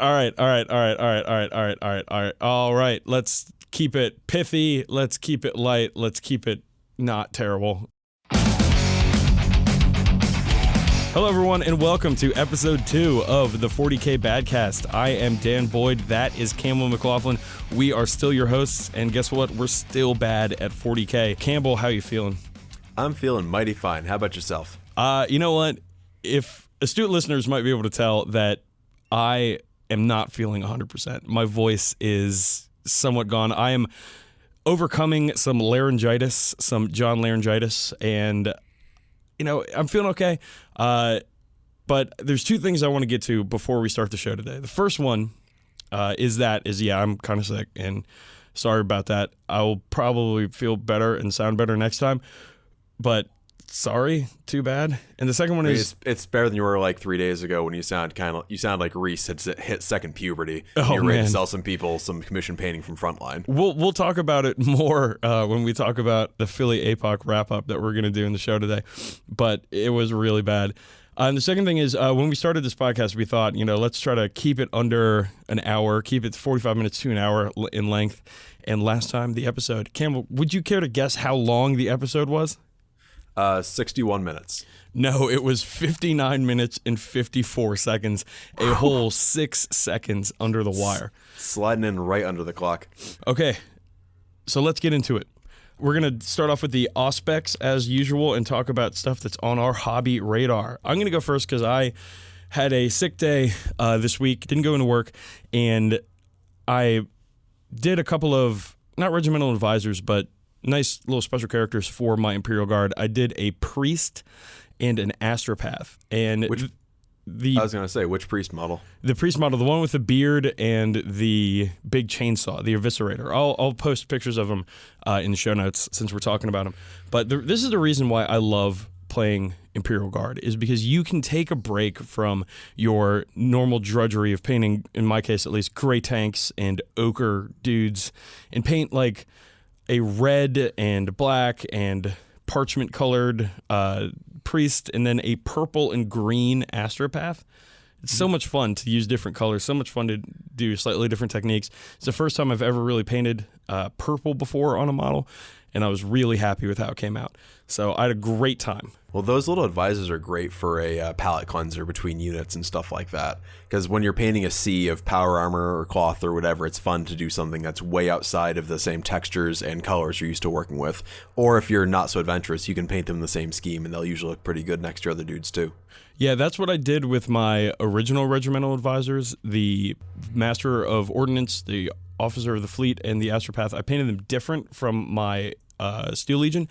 All right. Let's keep it pithy. Let's keep it light. Let's keep it not terrible. Hello, everyone, and welcome to episode 2 of the 40k Badcast. I am Dan Boyd. That is Campbell McLaughlin. We are still your hosts, and guess what? We're still bad at 40k. Campbell, how you feeling? I'm feeling mighty fine. How about yourself? You know what? If astute listeners might be able to tell that I am not feeling 100%. My voice is somewhat gone. I am overcoming some laryngitis, some John laryngitis, and I'm feeling okay. But there's two things I want to get to before we start the show today. The first one is I'm kind of sick, and sorry about that. I will probably feel better and sound better next time, but sorry, too bad. And the second one is it's better than you were like 3 days ago when you sound like Reese had hit second puberty. Oh, you're ready man. to sell some people some commission painting from Frontline. We'll talk about it more when we talk about the Philly APOC wrap up that we're going to do in the show today. But it was really bad. And the second thing is when we started this podcast, we thought, let's try to keep it under an hour, keep it 45 minutes to an hour in length. And last time, the episode, Campbell, would you care to guess how long the episode was? 61 minutes. No, it was 59 minutes and 54 seconds, a whole 6 seconds under the wire. Sliding in right under the clock. Okay, so let's get into it. We're going to start off with the Ospecs as usual and talk about stuff that's on our hobby radar. I'm going to go first because I had a sick day this week, didn't go into work, and I did a couple of, not regimental advisors, but nice little special characters for my Imperial Guard. I did a priest and an astropath. And I was going to say, which priest model? The priest model, the one with the beard and the big chainsaw, the eviscerator. I'll post pictures of them in the show notes since we're talking about them. But this is the reason why I love playing Imperial Guard, is because you can take a break from your normal drudgery of painting, in my case at least, gray tanks and ochre dudes, and paint like a red and black and parchment colored priest, and then a purple and green astropath. It's so much fun to use different colors, so much fun to do slightly different techniques. It's the first time I've ever really painted purple before on a model, and I was really happy with how it came out. So I had a great time. Well, those little advisors are great for a palette cleanser between units and stuff like that. Because when you're painting a sea of power armor or cloth or whatever, it's fun to do something that's way outside of the same textures and colors you're used to working with. Or if you're not so adventurous, you can paint them in the same scheme, and they'll usually look pretty good next to your other dudes too. Yeah, that's what I did with my original regimental advisors, the Master of Ordnance, the Officer of the Fleet, and the Astropath. I painted them different from my Steel Legion,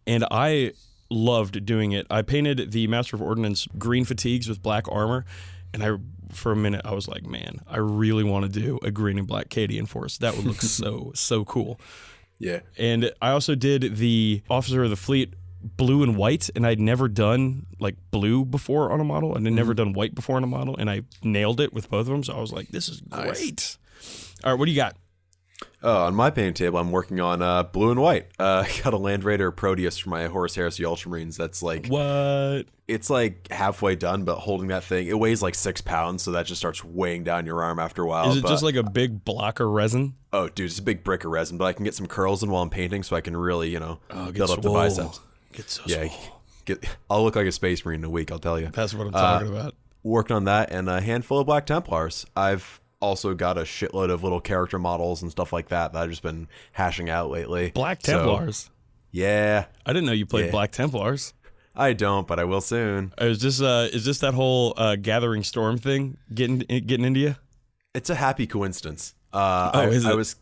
and I loved doing it. I painted the Master of Ordnance green fatigues with black armor, and for a minute I was like, man, I really want to do a green and black Cadian force. That would look so cool. Yeah. And I also did the Officer of the Fleet blue and white, and I'd never done like blue before on a model, and I'd never done white before on a model, and I nailed it with both of them. So I was like, this is great. Nice. All right, what do you got? On my painting table, I'm working on blue and white. I got a Land Raider Proteus for my Horus Heresy Ultramarines. That's like... What? It's like halfway done, but holding that thing, it weighs like 6 pounds, so that just starts weighing down your arm after a while. Is it just like a big block of resin? Oh, dude, it's a big brick of resin, but I can get some curls in while I'm painting, so I can really, build up the biceps. Get so swole. I'll look like a Space Marine in a week, I'll tell you. That's what I'm talking about. Working on that, and a handful of Black Templars. I've also got a shitload of little character models and stuff like that I've just been hashing out lately. Black Templars? So, yeah. I didn't know you played Black Templars. I don't, but I will soon. Is this that whole Gathering Storm thing getting into you? It's a happy coincidence. Is it?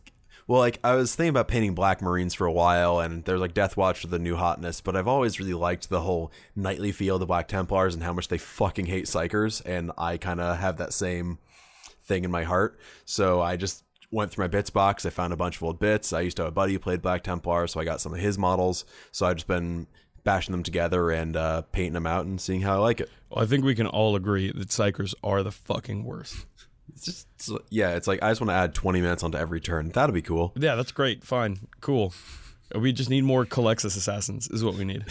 I was thinking about painting Black Marines for a while, and there's like Death Watch for the new hotness, but I've always really liked the whole knightly feel of the Black Templars and how much they fucking hate Psychers, and I kind of have that same thing in my heart. So I just went through my bits box. I found a bunch of old bits. I used to have a buddy who played Black Templar, so I got some of his models. So I've just been bashing them together and painting them out and seeing how I like it. Well, I think we can all agree that Psychers are the fucking worst. It's like I just want to add 20 minutes onto every turn. That'll be cool. Yeah, that's great. Fine. Cool. We just need more Calexis assassins is what we need.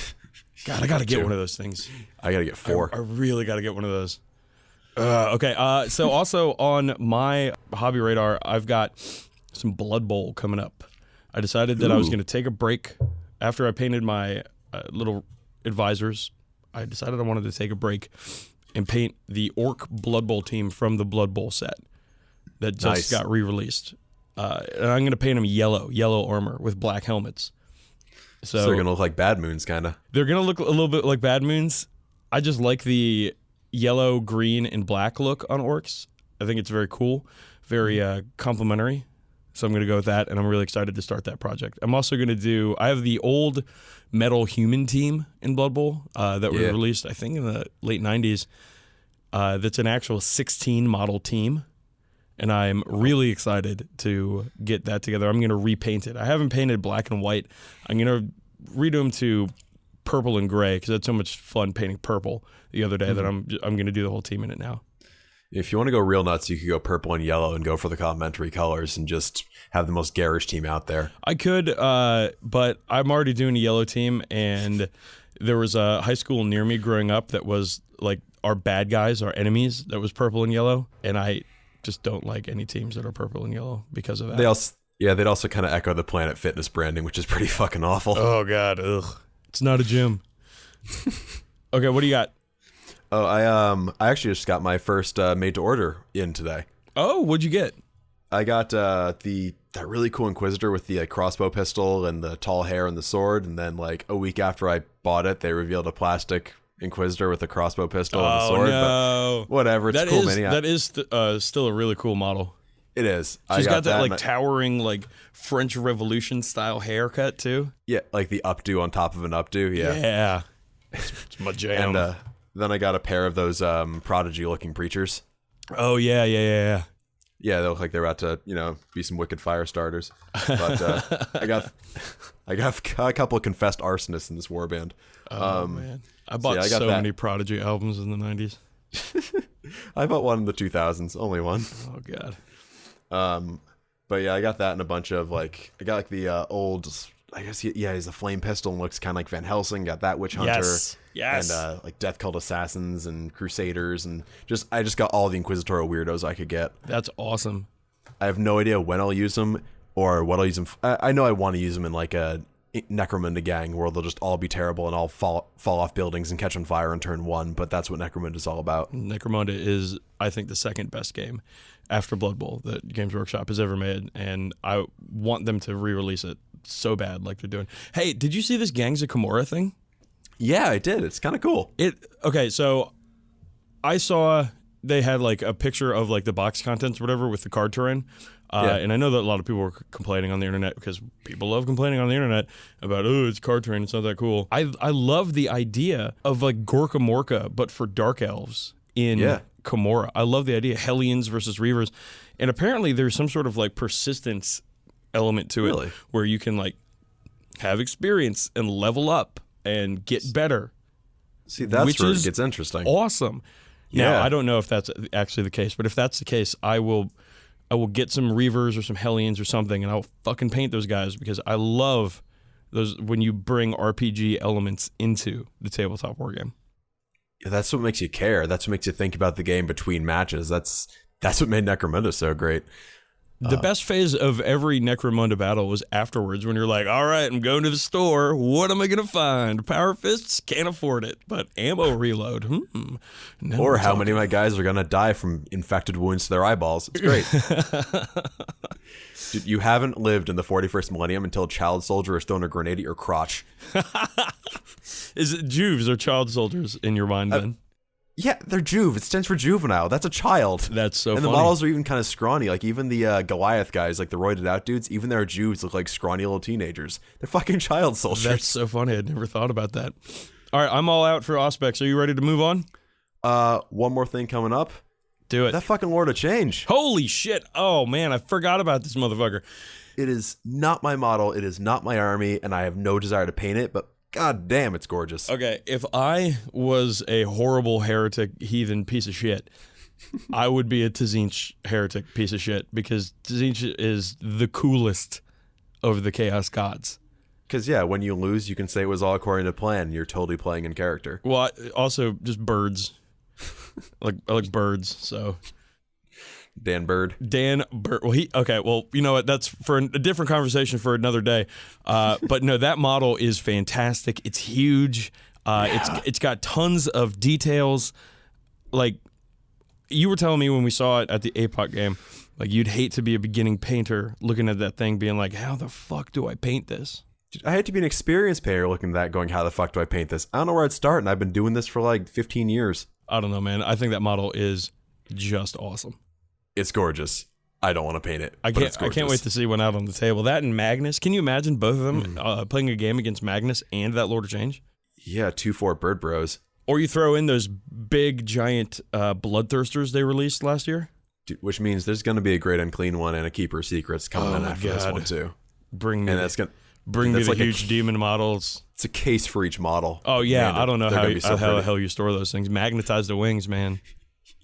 God, I got to get one of those things. I got to get 4. I really got to get one of those. Okay. So also on my hobby radar, I've got some Blood Bowl coming up. I decided that I was going to take a break after I painted my little advisors. I decided I wanted to take a break and paint the Orc Blood Bowl team from the Blood Bowl set that just got re-released. And I'm going to paint them yellow armor with black helmets. So they're going to look like Bad Moons, kind of. They're going to look a little bit like Bad Moons. I just like the yellow, green, and black look on Orcs. I think it's very cool, very complimentary. So I'm going to go with that, and I'm really excited to start that project. I'm also going to do, I have the old metal human team in Blood Bowl that was released, I think, in the late 90s. That's an actual 16 model team, and I'm really excited to get that together. I'm going to repaint it. I haven't painted black and white. I'm going to redo them to purple and gray because I had so much fun painting purple the other day that I'm going to do the whole team in it now. If you want to go real nuts, you could go purple and yellow and go for the complementary colors and just have the most garish team out there. I could, but I'm already doing a yellow team, and there was a high school near me growing up that was like our bad guys, our enemies, that was purple and yellow, and I just don't like any teams that are purple and yellow because of that. They'd also kind of echo the Planet Fitness branding, which is pretty fucking awful. Oh, God. Ugh. It's not a gym. Okay, what do you got? Oh, I actually just got my first made to order in today. Oh, what'd you get? I got that really cool Inquisitor with the crossbow pistol and the tall hair and the sword, and then like a week after I bought it, they revealed a plastic Inquisitor with a crossbow pistol and a sword. No. But whatever, it's cool, man. That is still a really cool model. It is. She's got that like towering like French Revolution style haircut too. Yeah, like the updo on top of an updo. Yeah. It's my jam. And then I got a pair of those prodigy looking preachers. Oh yeah. Yeah, they look like they're about to, be some wicked fire starters. But I got a couple of confessed arsonists in this warband. Oh man, I bought so many Prodigy albums in the 90s. I bought one in the 2000s, only one. Oh god. But yeah, I got that and a bunch of I got like the old, I guess he's a flame pistol and looks kind of like Van Helsing. Got that Witch Hunter. Yes. And like Death Cult Assassins and Crusaders, and I just got all the Inquisitorial weirdos I could get. That's awesome. I have no idea when I'll use them or what I'll use them. I know I want to use them in like a Necromunda gang where they'll just all be terrible and all fall off buildings and catch on fire on turn one, but that's what Necromunda is all about. Necromunda is, I think, the second best game after Blood Bowl that Games Workshop has ever made, and I want them to re-release it so bad like they're doing. Hey, did you see this Gangs of Kimura thing? Yeah, I did. It's kind of cool. Okay, so I saw they had like a picture of like the box contents or whatever with the card terrain. And I know that a lot of people were complaining on the internet because people love complaining on the internet about, oh, it's card terrain, it's not that cool. I love the idea of like Gorka Morka, but for dark elves in Kimura. I love the idea, Hellions versus Reavers. And apparently there's some sort of like persistence element to it where you can like have experience and level up and get better. See, that's where it gets interesting. Awesome. Now, I don't know if that's actually the case, but if that's the case, I will get some Reavers or some Hellions or something, and I'll fucking paint those guys because I love those when you bring RPG elements into the tabletop wargame. Yeah, that's what makes you care. That's what makes you think about the game between matches. That's what made Necromunda so great. The best phase of every Necromunda battle was afterwards when you're like, all right, I'm going to the store. What am I going to find? Power fists? Can't afford it. But ammo reload. Or how many of my guys are going to die from infected wounds to their eyeballs. It's great. Dude, you haven't lived in the 41st millennium until a child soldier has thrown a grenade at your crotch. Is it Juves or child soldiers in your mind then? Yeah, they're Juve. It stands for juvenile. That's a child. That's so funny. And the models are even kind of scrawny. Like even the Goliath guys, like the roided out dudes, even their Jews look like scrawny little teenagers. They're fucking child soldiers. That's so funny. I'd never thought about that. All right, I'm all out for Ospecs. Are you ready to move on? One more thing coming up. Do it. That fucking Lord of Change. Holy shit. Oh, man, I forgot about this motherfucker. It is not my model. It is not my army, and I have no desire to paint it, but god damn, it's gorgeous. Okay, if I was a horrible heretic, heathen piece of shit, I would be a Tzinch heretic piece of shit because Tzinch is the coolest of the Chaos Gods. Because, yeah, when you lose, you can say it was all according to plan. You're totally playing in character. Well, also just birds. I like birds, so. Dan Bird. Well, well, you know what? That's for a different conversation for another day. But no, that model is fantastic. It's huge. It's got tons of details. Like, you were telling me when we saw it at the APOC game, like, you'd hate to be a beginning painter looking at that thing being like, how the fuck do I paint this? Dude, I hate to be an experienced painter looking at that going, how the fuck do I paint this? I don't know where I'd start, and I've been doing this for like 15 years. I don't know, man. I think that model is just awesome. It's gorgeous. I don't want to paint it. I can't wait to see one out on the table. That and Magnus. Can you imagine both of them playing a game against Magnus and that Lord of Change? Yeah, 2-4 Bird Bros. Or you throw in those big, giant Bloodthirsters they released last year? Dude, which means there's going to be a Great Unclean one and a Keeper of Secrets coming in after this one, too. Bring me the like huge demon models. It's a case for each model. Oh, yeah. Man, I don't know how the hell you store those things. Magnetize the wings, man.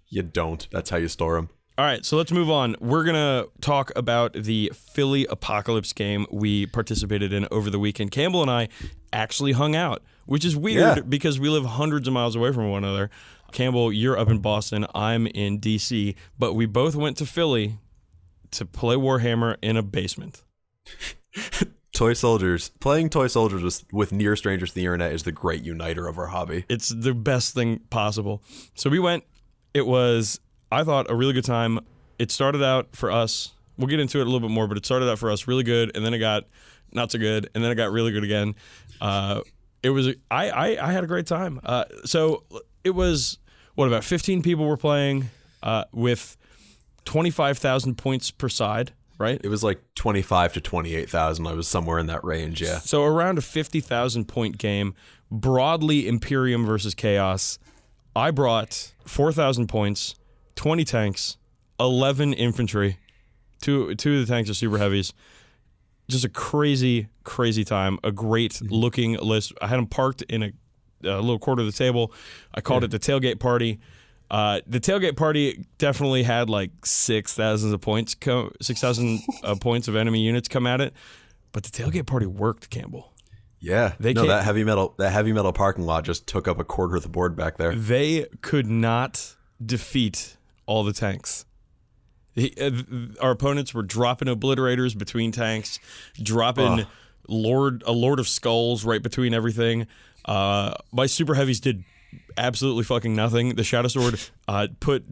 You don't. That's how you store them. All right, so let's move on. We're going to talk about the Philly Apocalypse game we participated in over the weekend. Campbell and I actually hung out, which is weird because we live hundreds of miles away from one another. Campbell, you're up in Boston. I'm in D.C., but we both went to Philly to play Warhammer in a basement. Toy soldiers. Playing toy soldiers with near strangers to the internet is the great uniter of our hobby. It's the best thing possible. So we went. It was, I thought, a really good time. It started out for us. We'll get into it a little bit more, but it started out for us really good, and then it got not so good, and then it got really good again. It was I had a great time. So it was about 15 people were playing with 25,000 points per side, right? It was like 25 to 28,000. I was somewhere in that range, yeah. So around a 50,000 point game, broadly Imperium versus Chaos. I brought 4,000 points, 20 tanks, 11 infantry. Two of the tanks are super heavies. Just a crazy, crazy time. A great looking list. I had them parked in a little corner of the table. I called it the tailgate party. The tailgate party definitely had like 6,000 points, 6,000 points of enemy units come at it. But the tailgate party worked, Campbell. Yeah, that heavy metal parking lot just took up a quarter of the board back there. They could not defeat all the tanks. Our opponents were dropping obliterators between tanks, dropping a Lord of Skulls right between everything. My super heavies did absolutely fucking nothing. The Shadow Sword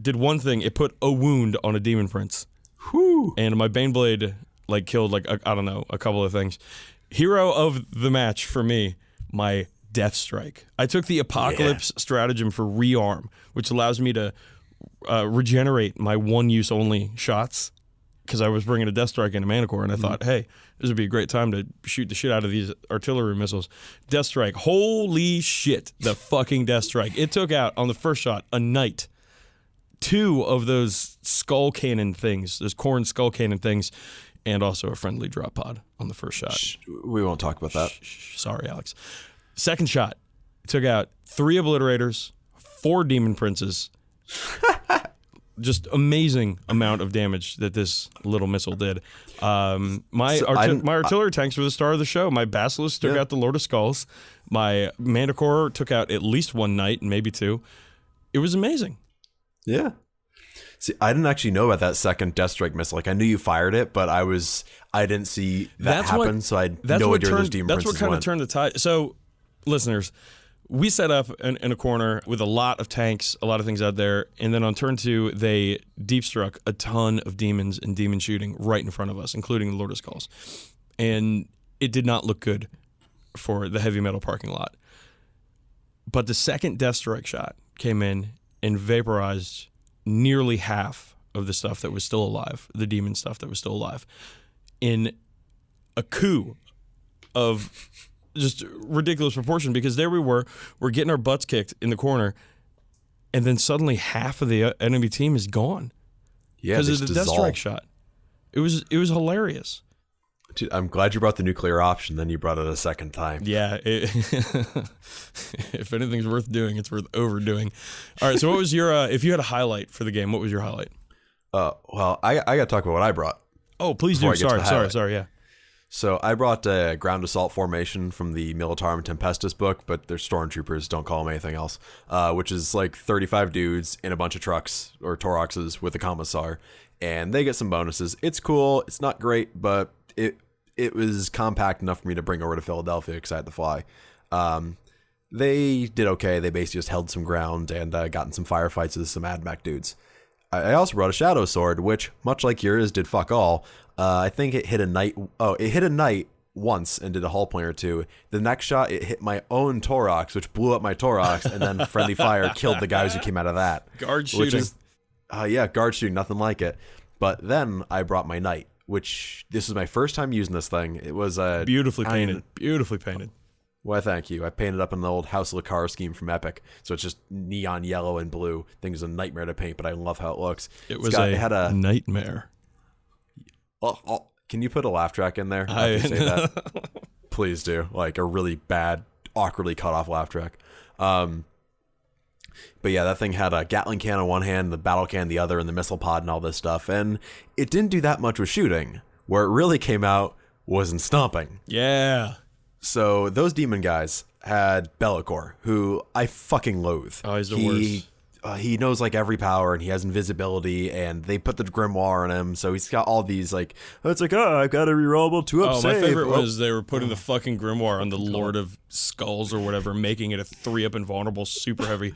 did one thing. It put a wound on a Demon Prince. Whew. And my Baneblade killed a couple of things. Hero of the match for me, my Death Strike. I took the Apocalypse stratagem for rearm, which allows me to regenerate my one-use only shots because I was bringing a Death Strike and a Mana Core, and I thought, hey, this would be a great time to shoot the shit out of these artillery missiles. Death Strike. Holy shit, the fucking Death Strike. It took out, on the first shot, a Knight. 2 of those skull cannon things, those Khorne skull cannon things, and also a friendly drop pod on the first shot. We won't talk about that. Sorry, Alex. Second shot, took out 3 obliterators, 4 Demon Princes. Just amazing amount of damage that this little missile did. My artillery tanks were the star of the show. My Basilisk took out the Lord of Skulls. My Manticore took out at least 1 Knight and maybe 2. It was amazing. Yeah. See, I didn't actually know about that second Death Strike missile. Like, I knew you fired it, but I didn't see that happen, so I had no idea those Demon Princes That's what kind of turned the tide. So, listeners, we set up in a corner with a lot of tanks, a lot of things out there, and then on turn 2, they deep struck a ton of demons and demon shooting right in front of us, including the Lord of Skulls. And it did not look good for the heavy metal parking lot. But the second Death Strike shot came in and vaporized nearly half of the stuff that was still alive, the demon stuff that was still alive, in a coup of just ridiculous proportion, because there we're getting our butts kicked in the corner, and then suddenly half of the enemy team is gone because of the Death Strike shot. It was hilarious. Dude, I'm glad you brought the nuclear option, then you brought it a second time. Yeah. If anything's worth doing, it's worth overdoing. All right, so what was your, if you had a highlight for the game, what was your highlight? Well, I got to talk about what I brought. Oh, please do. Sorry, yeah. So I brought a ground assault formation from the Militarum Tempestus book, but they're stormtroopers, don't call them anything else, which is like 35 dudes in a bunch of trucks or Toroxes with a commissar, and they get some bonuses. It's cool. It's not great, but it was compact enough for me to bring over to Philadelphia because I had to fly. They did okay. They basically just held some ground and got in some firefights with some AdMech dudes. I also brought a Shadow Sword, which, much like yours, did fuck all. I think it hit a knight. Oh, it hit a knight once and did a hull point or two. The next shot, it hit my own Torox, which blew up my Torox, and then friendly fire killed the guys who came out of that. Guard shooting. Which is, guard shooting, nothing like it. But then I brought my knight, which this is my first time using this thing. It was beautifully painted. Beautifully painted. Why, thank you. I painted up in the old House of Lakar scheme from Epic, so it's just neon yellow and blue. Thing's a nightmare to paint, but I love how it looks. It had a nightmare. Can you put a laugh track in there? I say that. Please do. Like a really bad, awkwardly cut off laugh track. But yeah, that thing had a Gatling can on one hand, the battle can on the other, and the missile pod and all this stuff. And it didn't do that much with shooting. Where it really came out was in stomping. Yeah. So those demon guys had Bellicor, who I fucking loathe. Oh, he's the worst. He knows like every power, and he has invisibility, and they put the grimoire on him, so he's got all these like, it's like, I've got a rerollable 2-up save. My favorite was they were putting the fucking grimoire on the Lord of Skulls or whatever, making it a 3-up invulnerable, super heavy.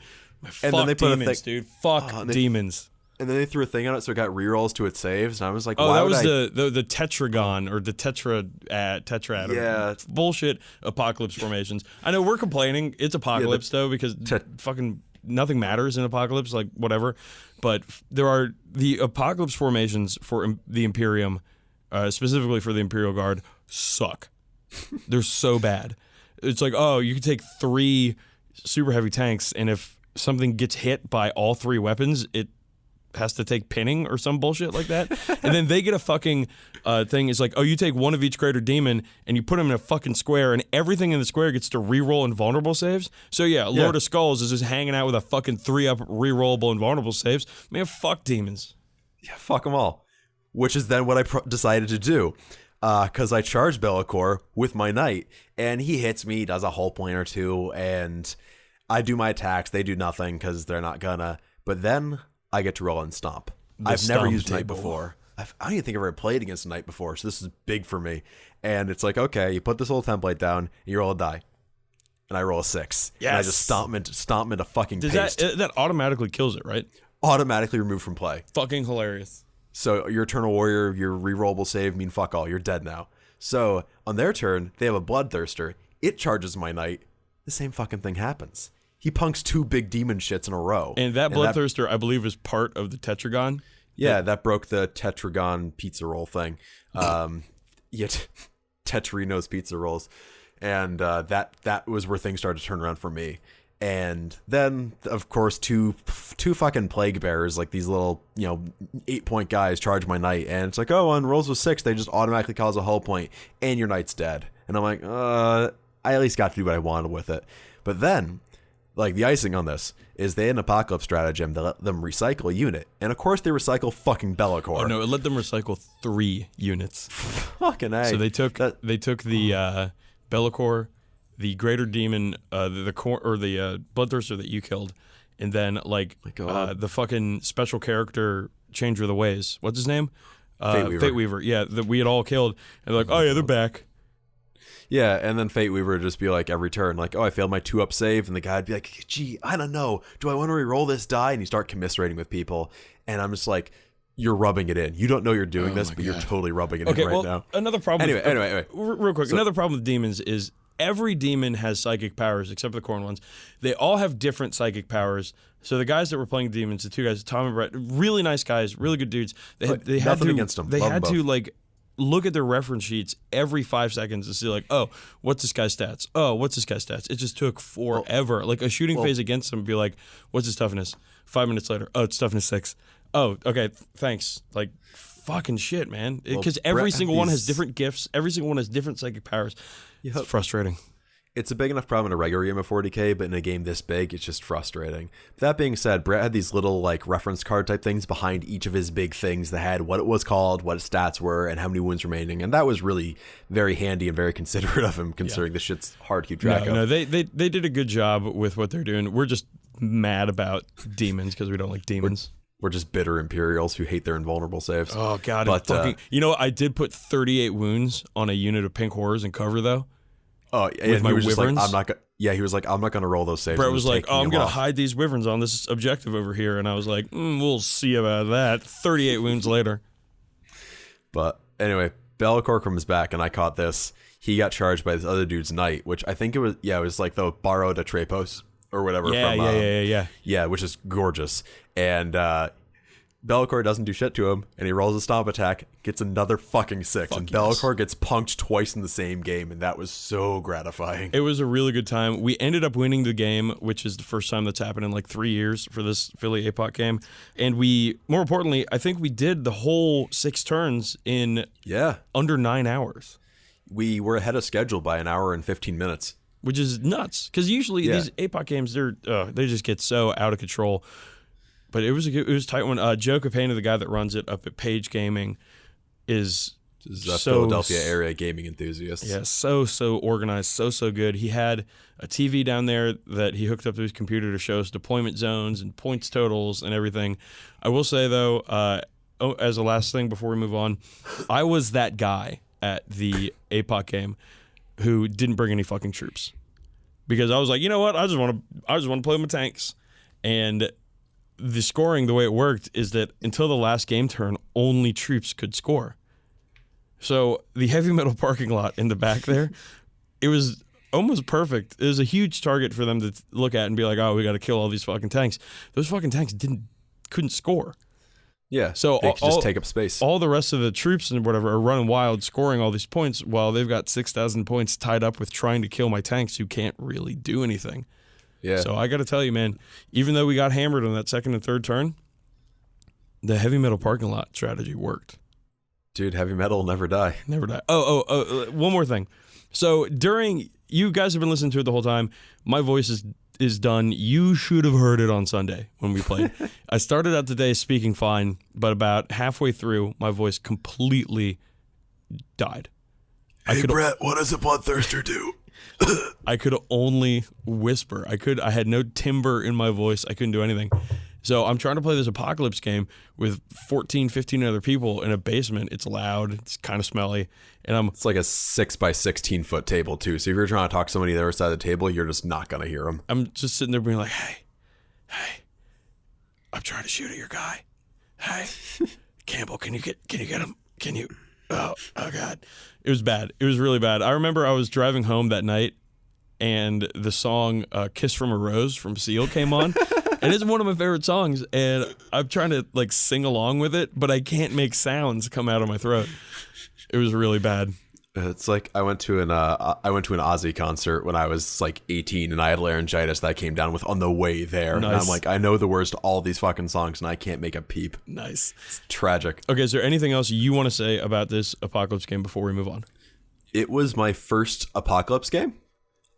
And then they put demons, dude. Fuck demons. And then they threw a thing on it so it got rerolls to its saves, and I was like, why that was the Tetragon or the Tetrad. Yeah. Bullshit Apocalypse formations. I know we're complaining. It's Apocalypse, though, because fucking nothing matters in Apocalypse, like whatever. But there are the Apocalypse formations for the Imperium, specifically for the Imperial Guard, suck. They're so bad. It's like, you can take 3 super heavy tanks, and if something gets hit by all 3 weapons, it has to take pinning or some bullshit like that. And then they get a fucking thing. It's like, you take 1 of each greater demon and you put them in a fucking square, and everything in the square gets to reroll invulnerable saves. So yeah, Lord of Skulls is just hanging out with a fucking 3-up rerollable invulnerable saves. Man, fuck demons. Yeah, fuck them all. Which is then what I decided to do. Because I charged Bellicor with my knight, and he hits me, does a hull point or 2, and I do my attacks. They do nothing because they're not gonna. But then I get to roll and stomp. I've never used Knight before. I don't even think I've ever played against a Knight before, so this is big for me. And it's like, okay, you put this little template down, and you roll a die. And I roll a 6. Yes. And I just stomp into fucking paste. That automatically kills it, right? Automatically removed from play. Fucking hilarious. So your Eternal Warrior, your rerollable save mean fuck all. You're dead now. So on their turn, they have a Bloodthirster. It charges my Knight. The same fucking thing happens. He punks 2 big demon shits in a row. And that Bloodthirster, I believe, is part of the Tetragon. Yeah, that broke the Tetragon pizza roll thing. Tetrino's pizza rolls. And that was where things started to turn around for me. And then, of course, two fucking plague bearers, like these little, 8-point guys, charge my knight. And it's like, on rolls with 6, they just automatically cause a hull point, and your knight's dead. And I'm like, I at least got to do what I wanted with it. But then, like, the icing on this is they had an Apocalypse stratagem that let them recycle a unit. And of course they recycle fucking Bellicor. Oh no, it let them recycle 3 units. Fucking A. So they took the Bellicor, the Greater Demon, the Bloodthirster that you killed, and then the fucking special character Changer of the Ways. What's his name? Fate Weaver. Yeah, that we had all killed. And they're like, they're back. Yeah, and then Fate Weaver would just be like every turn, like, I failed my 2-up save, and the guy would be like, gee, I don't know, do I want to re-roll this die? And you start commiserating with people, and I'm just like, you're rubbing it in. You don't know you're doing this, but you're totally rubbing it in right now. Another problem. Anyway, real quick. Another problem with demons is every demon has psychic powers except for the corn ones. They all have different psychic powers. So the guys that were playing demons, the 2 guys, Tom and Brett, really nice guys, really good dudes. They had nothing against them. They Love had them to both. Look at their reference sheets every 5 seconds to see what's this guy's stats? Oh, what's this guy's stats? It just took forever. A shooting phase against them would be like, what's his toughness? 5 minutes later, it's toughness 6. Oh, okay, thanks. Fucking shit, man. Because every single one has different gifts. Every single one has different psychic powers. Yep. It's frustrating. It's a big enough problem in a regular game of 40k, but in a game this big, it's just frustrating. That being said, Brett had these little like reference card type things behind each of his big things that had what it was called, what its stats were, and how many wounds remaining, and that was really very handy and very considerate of him, considering this shit's hard to keep track of. No, they did a good job with what they're doing. We're just mad about demons because we don't like demons. We're just bitter Imperials who hate their invulnerable saves. Oh god, but you know, I did put 38 wounds on a unit of pink horrors in cover though. Oh, with my wyverns. He was like, I'm not gonna roll those saves. Brett was like, I'm gonna hide these wyverns on this objective over here, and I was like, we'll see about that. 38 wounds later. But anyway, Be'lakor comes back, and I caught this. He got charged by this other dude's knight, which I think it was like the borrowed Atrepos or whatever. Yeah, which is gorgeous. And Be'lakor doesn't do shit to him, and he rolls a stomp attack, gets another fucking 6, and Be'lakor gets punked twice in the same game, and that was so gratifying. It was a really good time. We ended up winning the game, which is the first time that's happened in like 3 years for this Philly APOC game. And more importantly, I think we did the whole 6 turns in under 9 hours. We were ahead of schedule by an hour and 15 minutes. Which is nuts, because usually these APOC games, they just get so out of control. But it was a tight one. Joe Capena, the guy that runs it up at Page Gaming, is a Philadelphia area gaming enthusiast. Yeah, so organized, so good. He had a TV down there that he hooked up to his computer to show us deployment zones and points totals and everything. I will say, though, as a last thing before we move on, I was that guy at the APOC game who didn't bring any fucking troops. Because I was like, you know what? I just want to play with my tanks. And the scoring, the way it worked, is that until the last game turn, only troops could score. So the heavy metal parking lot in the back there, it was almost perfect. It was a huge target for them to look at and be like, oh, we got to kill all these fucking tanks. Those fucking tanks couldn't score. Yeah, so they could just take up space. All the rest of the troops and whatever are running wild, scoring all these points, while they've got 6,000 points tied up with trying to kill my tanks who can't really do anything. Yeah. So I got to tell you, man, even though we got hammered on that second and third turn, the heavy metal parking lot strategy worked. Dude, heavy metal will never die. Never die. Oh, one more thing. So you guys have been listening to it the whole time. My voice is done. You should have heard it on Sunday when we played. I started out the day speaking fine, but about halfway through, my voice completely died. Hey, Brett, what does a bloodthirster do? I could only whisper. I had no timbre in my voice. I couldn't do anything. So I'm trying to play this apocalypse game with 14, 15 other people in a basement. It's loud. It's kind of smelly. And it's like a 6 by 16 foot table too. So if you're trying to talk to somebody on the other side of the table, you're just not going to hear them. I'm just sitting there being like, hey, I'm trying to shoot at your guy. Hey, Campbell, can you get him? Can you? Oh God. It was bad. It was really bad. I remember I was driving home that night and the song Kiss from a Rose from Seal came on. And it's one of my favorite songs. And I'm trying to like sing along with it, but I can't make sounds come out of my throat. It was really bad. It's like I went to an Ozzy concert when I was like 18 and I had laryngitis that I came down with on the way there. Nice. And I'm like, I know the words to all these fucking songs and I can't make a peep. Nice. It's tragic. Okay, is there anything else you want to say about this Apocalypse game before we move on? It was my first Apocalypse game.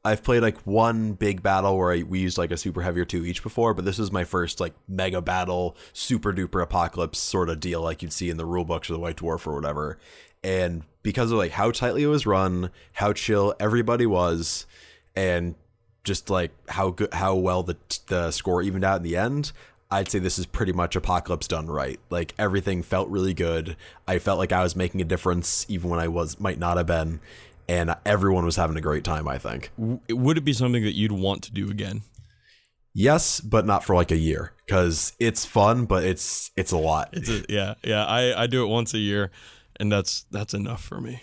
I've played like one big battle where we used like a super heavy or two each before, but this is my first like mega battle, super duper Apocalypse sort of deal like you'd see in the rule books or the White Dwarf or whatever. And because of like how tightly it was run, how chill everybody was, and just like how well the score evened out in the end, I'd say this is pretty much Apocalypse done right. Like everything felt really good. I felt like I was making a difference even when I might not have been, and everyone was having a great time, I think. Would it be something that you'd want to do again? Yes, but not for like a year, because it's fun, but it's a lot. I do it once a year. And that's enough for me.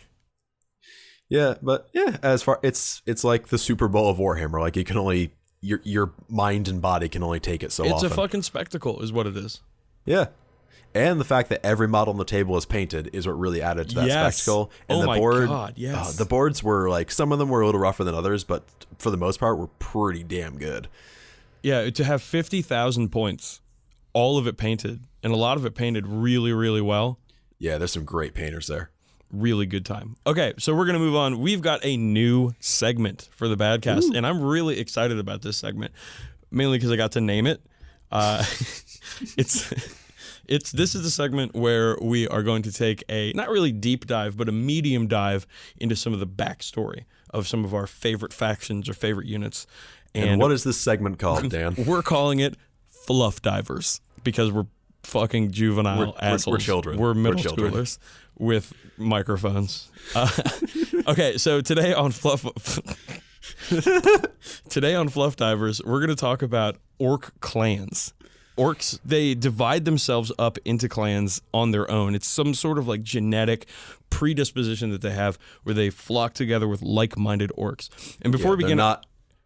Yeah, but yeah, as far it's like the Super Bowl of Warhammer. Like you can only your mind and body can only take it so often. It's a fucking spectacle, is what it is. Yeah, and the fact that every model on the table is painted is what really added to that spectacle. And the board, God, yes. The boards were like some of them were a little rougher than others, but for the most part, were pretty damn good. Yeah, to have 50,000 points, all of it painted, and a lot of it painted really, really well. Yeah, there's some great painters there. really good time. Okay, so we're going to move on. We've got a new segment for the Badcast, and I'm really excited about this segment, mainly because I got to name it. This is the segment where we are going to take a, not really deep dive, but a medium dive into some of the backstory of some of our favorite factions or favorite units. And what is this segment called, Dan? We're calling it Fluff Divers because we're fucking juvenile assholes. We're children. We're middle schoolers with microphones. Okay, so today on Fluff Divers, we're going to talk about orc clans. Orcs, they divide themselves up into clans on their own. It's some sort of like genetic predisposition that they have where they flock together with like-minded orcs. And before we begin...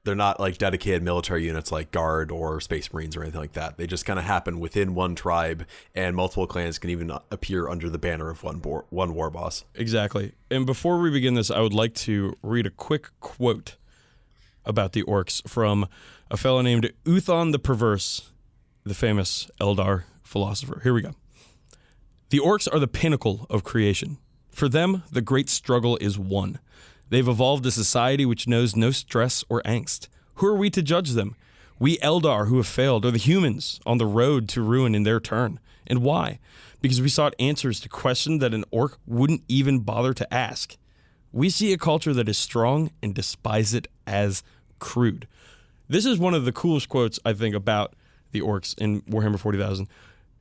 They're not like dedicated military units like Guard or Space Marines or anything like that. They just kind of happen within one tribe, and multiple clans can even appear under the banner of one war boss. Exactly. And before we begin this, I would like to read a quick quote about the Orcs from a fellow named Uthon the Perverse, the famous Eldar philosopher. Here we go. The Orcs are the pinnacle of creation. For them, the great struggle is won. They've evolved a society which knows no stress or angst. Who are we to judge them? We Eldar who have failed are the humans on the road to ruin in their turn. And why? Because we sought answers to questions that an orc wouldn't even bother to ask. We see a culture that is strong and despise it as crude. This is one of the coolest quotes, I think, about the Orcs in Warhammer 40,000,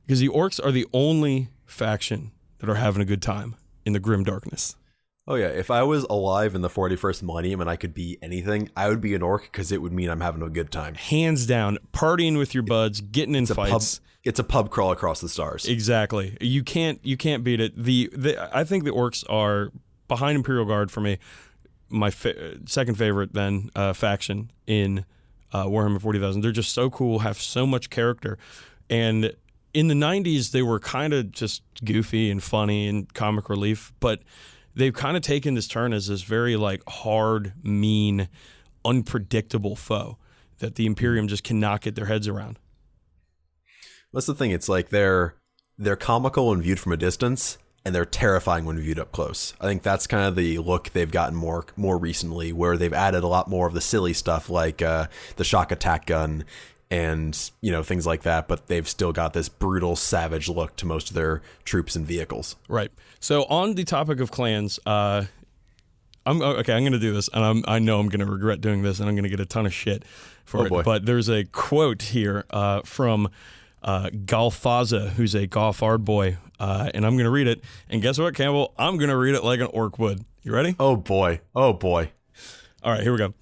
because the Orcs are the only faction that are having a good time in the grim darkness. Oh yeah, if I was alive in the 41st millennium and I could be anything, I would be an orc because it would mean I'm having a good time. Hands down, partying with your buds, getting in fights. It's a pub crawl across the stars. Exactly. You can't beat it. I think the Orcs are, behind Imperial Guard for me, my second favorite then faction in Warhammer 40,000. They're just so cool, have so much character. And in the 90s, they were kind of just goofy and funny and comic relief, but they've kind of taken this turn as this very like hard, mean, unpredictable foe that the Imperium just cannot get their heads around. That's the thing. It's like they're comical when viewed from a distance, and they're terrifying when viewed up close. I think that's kind of the look they've gotten more recently, where they've added a lot more of the silly stuff like the shock attack gun and things like that, but they've still got this brutal, savage look to most of their troops and vehicles. Right. So on the topic of clans, I'm going to do this, and I know I'm going to regret doing this, and I'm going to get a ton of shit for it. Boy. But there's a quote here from Galfaza, who's a Goffard boy, and I'm going to read it. And guess what, Campbell? I'm going to read it like an orc would. You ready? Oh boy. All right, here we go.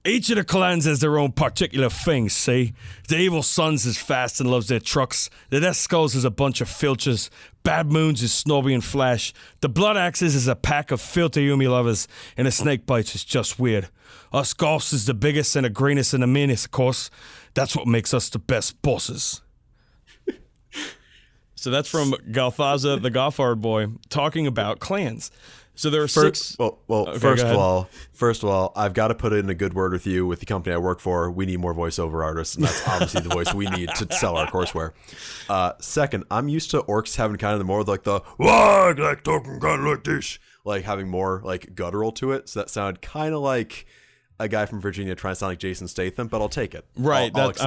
Each of the clans has their own particular thing, see? The Evil Sons is fast and loves their trucks. The Death Skulls is a bunch of filchers. Bad Moons is snobby and flash. The Blood Axes is a pack of filthy Yumi lovers. And the Snake Bites is just weird. Us Goths is the biggest and the greenest and the meanest, of course. That's what makes us the best bosses. So that's from Galfaza, the Goffard boy, talking about clans. So there are six. First of all, I've got to put in a good word with you with the company I work for. We need more voiceover artists, and that's obviously the voice we need to sell our courseware. Second, I'm used to orcs having kind of the more like the like talking kind of like this, like having more like guttural to it. So that sounded kind of like a guy from Virginia trying to sound like Jason Statham, but I'll take it. Right. That's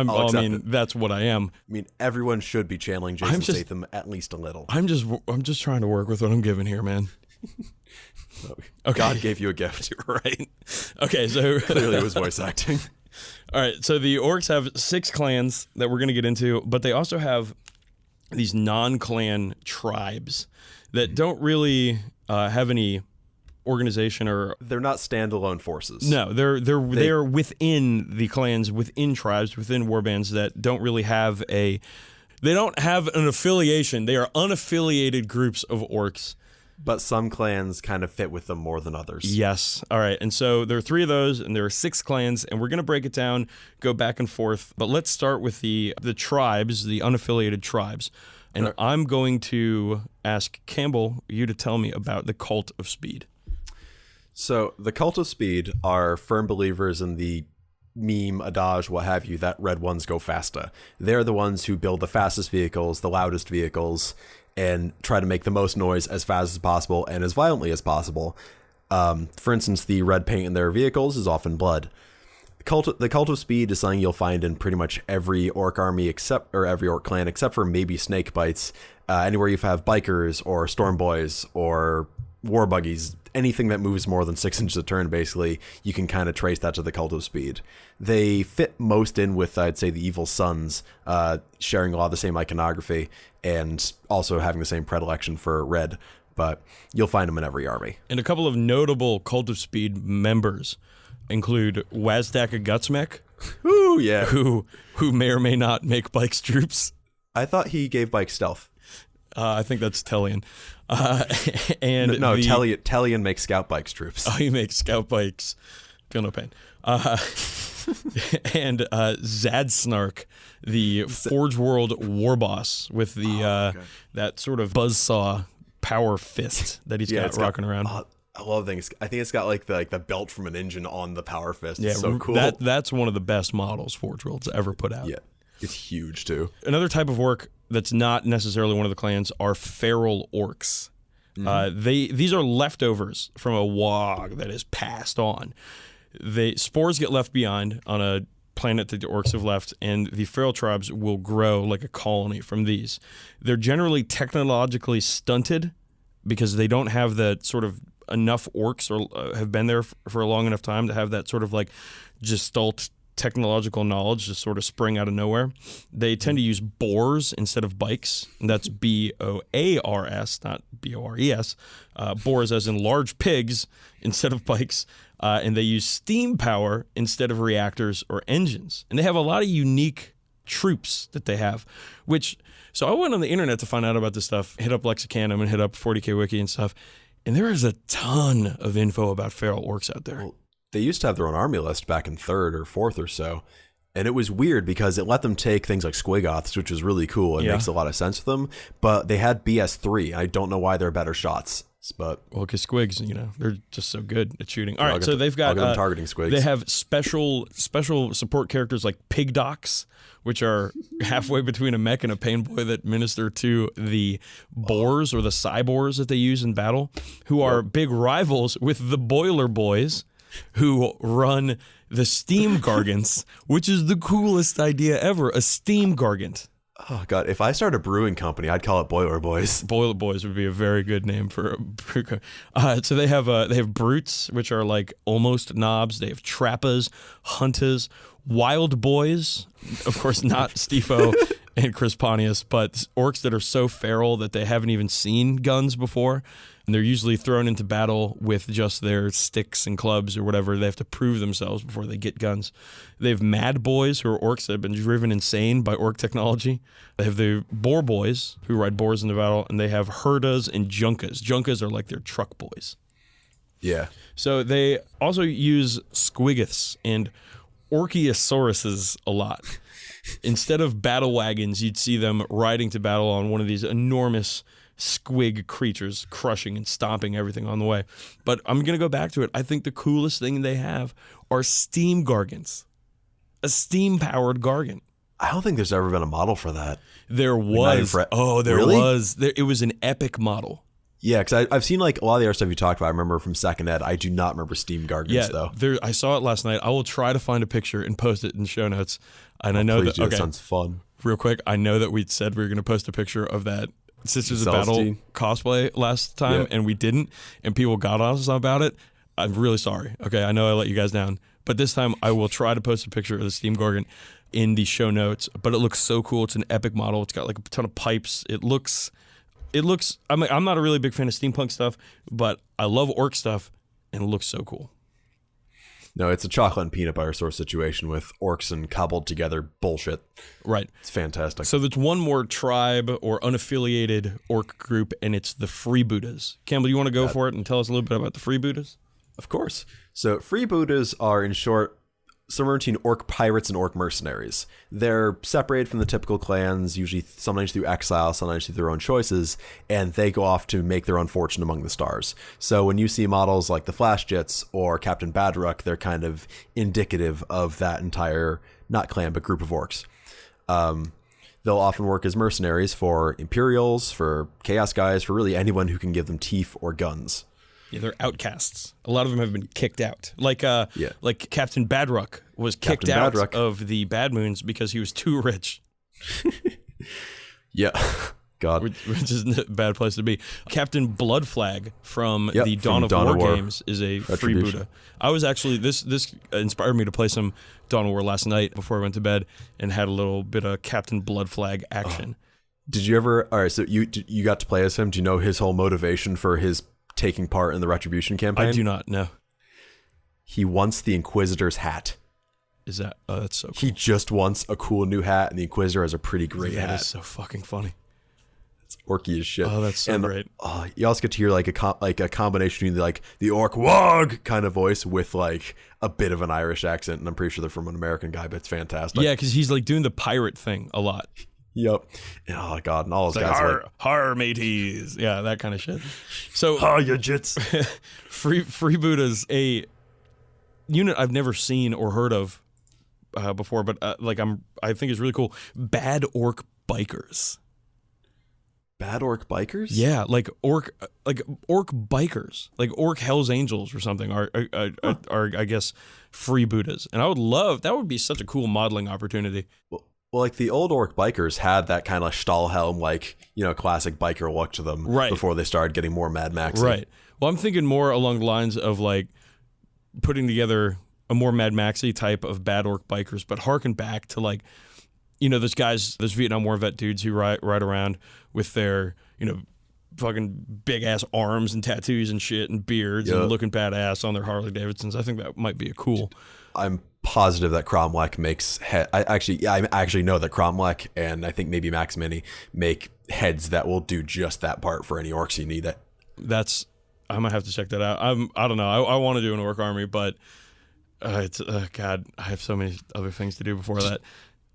what I am. I mean, everyone should be channeling Jason Statham at least a little. I'm just trying to work with what I'm given here, man. Okay. God gave you a gift. Right. Okay, so clearly it was voice acting. All right, so the Orcs have 6 clans that we're going to get into, but they also have these non-clan tribes that don't really have any organization, or they're not standalone forces. No, they're within the clans, within tribes, within warbands that don't really have they don't have an affiliation. They are unaffiliated groups of orcs. But some clans kind of fit with them more than others. Yes. All right. And so there are 3 of those, and there are 6 clans, and we're going to break it down, go back and forth. But let's start with the tribes, the unaffiliated tribes. And I'm going to ask Campbell, you to tell me about the Cult of Speed. So the Cult of Speed are firm believers in the meme, adage, what have you, that red ones go faster. They're the ones who build the fastest vehicles, the loudest vehicles, and try to make the most noise as fast as possible and as violently as possible. For instance, the red paint in their vehicles is often blood. The cult of speed is something you'll find in pretty much every orc army every orc clan except for maybe snake bites. Anywhere you have bikers or storm boys or war buggies, anything that moves more than 6 inches a turn, basically, you can kind of trace that to the cult of speed. They fit most in with, I'd say, the evil sons, sharing a lot of the same iconography and also having the same predilection for red. But you'll find them in every army. And a couple of notable cult of speed members include Wazdaka Gutsmech, Ooh, yeah. who may or may not make Bike's troops. I thought he gave Bike stealth. I think that's Tellian. Tellian makes Scout Bike's troops. Oh, he makes Scout Bikes. Feel no pain. And Zadsnark, the Forge World war boss with the that sort of buzzsaw power fist that he's got rocking around. I love things. I think it's got like the belt from an engine on the power fist. It's so cool. That's one of the best models Forge World's ever put out. Yeah, it's huge too. Another type of orc that's not necessarily one of the clans are feral orcs. These are leftovers from a wog that is passed on. Spores get left behind on a planet that the orcs have left, and the feral tribes will grow like a colony from these. They're generally technologically stunted because they don't have that sort of enough orcs or have been there for a long enough time to have that sort of like gestalt technological knowledge just sort of spring out of nowhere. They tend to use boars instead of bikes, and that's B-O-A-R-S, not B-O-R-E-S. Boars as in large pigs instead of bikes, and they use steam power instead of reactors or engines. And they have a lot of unique troops that they have, so I went on the internet to find out about this stuff, hit up Lexicanum and hit up 40k Wiki and stuff, and there is a ton of info about feral orcs out there. Well, they used to have their own army list back in 3rd or 4th or so, and it was weird because it let them take things like Squigoths, which was really cool. It makes a lot of sense with them, but they had BS3. I don't know why they're better shots. But because Squigs, they're just so good at shooting. All right, so they've got targeting Squigs. They have special support characters like Pig Docs, which are halfway between a mech and a pain boy that minister to the boars or the cyborgs that they use in battle, who are big rivals with the Boiler Boys, who run the Steam Gargants, which is the coolest idea ever, a Steam Gargant. Oh God! If I start a brewing company, I'd call it Boiler Boys. Boiler Boys would be a very good name for a brew. So they have brutes, which are like almost knobs. They have trappas, hunters, wild boys. Of course, not Stifo and Crispanius, but orcs that are so feral that they haven't even seen guns before. And they're usually thrown into battle with just their sticks and clubs or whatever. They have to prove themselves before they get guns. They have mad boys, who are orcs that have been driven insane by orc technology. They have the boar boys, who ride boars into battle. And they have herdas and junkas. Junkas are like their truck boys. Yeah. So they also use squigoths and orchiosauruses a lot. Instead of battle wagons, you'd see them riding to battle on one of these enormous squig creatures, crushing and stomping everything on the way. But I'm going to go back to it. I think the coolest thing they have are steam gargants. A steam-powered gargant. I don't think there's ever been a model for that. There was. Really? Was. It was an epic model. Yeah, because I've seen like a lot of the other stuff you talked about. I remember from Second Ed. I do not remember steam gargants though. I saw it last night. I will try to find a picture and post it in the show notes. And I know that. Okay, that sounds fun. Real quick, I know that we said we were going to post a picture of that Sisters of Battle cosplay last time, and we didn't, and people got on us about it. I'm really sorry. Okay, I know I let you guys down, but this time I will try to post a picture of the Steam Gargant in the show notes. But it looks so cool. It's an epic model. It's got like a ton of pipes. It looks. I'm not a really big fan of steampunk stuff, but I love orc stuff, and it looks so cool. No, it's a chocolate and peanut butter sort of situation with orcs and cobbled together bullshit. Right. It's fantastic. So there's one more tribe or unaffiliated orc group, and it's the Freebooters. Campbell, you want to go for it and tell us a little bit about the Freebooters? Of course. So Freebooters are, in short, somewhere between orc pirates and orc mercenaries. They're separated from the typical clans, usually sometimes through exile, sometimes through their own choices, and they go off to make their own fortune among the stars. So when you see models like the Flashjits or Captain Badruck, they're kind of indicative of that entire, not clan, but group of orcs. they'll often work as mercenaries for Imperials, for Chaos guys, for really anyone who can give them teeth or guns. Yeah, they're outcasts. A lot of them have been kicked out. Like Captain Badruck was kicked out of the Bad Moons because he was too rich. Yeah. God. Which is a bad place to be. Captain Bloodflag from the Dawn of War games is a freebooter. I was actually, this inspired me to play some Dawn of War last night before I went to bed and had a little bit of Captain Bloodflag action. Did you ever, all right, so you got to play as him. Do you know his whole motivation for his taking part in the Retribution campaign? I do not know. He wants the Inquisitor's hat. Is that, oh, that's so cool. He just wants a cool new hat, and the Inquisitor has a pretty great hat. That is so fucking funny. It's orky as shit. Oh, that's so great. You also get to hear like a combination between like the Orc Wog kind of voice with like a bit of an Irish accent, and I'm pretty sure they're from an American guy, but it's fantastic. Yeah, because he's like doing the pirate thing a lot. Yep. Oh god, and all those guys like har mateys. Yeah, that kind of shit. So your jits. Freeboot is a unit I've never seen or heard of before, but I think is really cool. Bad Orc Bikers. Bad Orc Bikers? Yeah, like Orc Bikers, like Orc Hell's Angels or something are I guess freebooters, and I would love that. Would be such a cool modeling opportunity. Well, like the old Orc Bikers had that kind of Stahlhelm, like, classic biker look to them, right, before they started getting more Mad Max. Right. Well, I'm thinking more along the lines of like putting together a more Mad Maxy type of Bad Orc Bikers, but harken back to like, those guys, those Vietnam War vet dudes who ride around with their, fucking big ass arms and tattoos and shit and beards and looking badass on their Harley Davidsons. I think that might be a cool. I'm positive that Cromlech makes I actually know that Cromlech and I think maybe Max Mini make heads that will do just that part for any orcs you need it. I might have to check that out. I don't know. I want to do an orc army, but it's God, I have so many other things to do before that.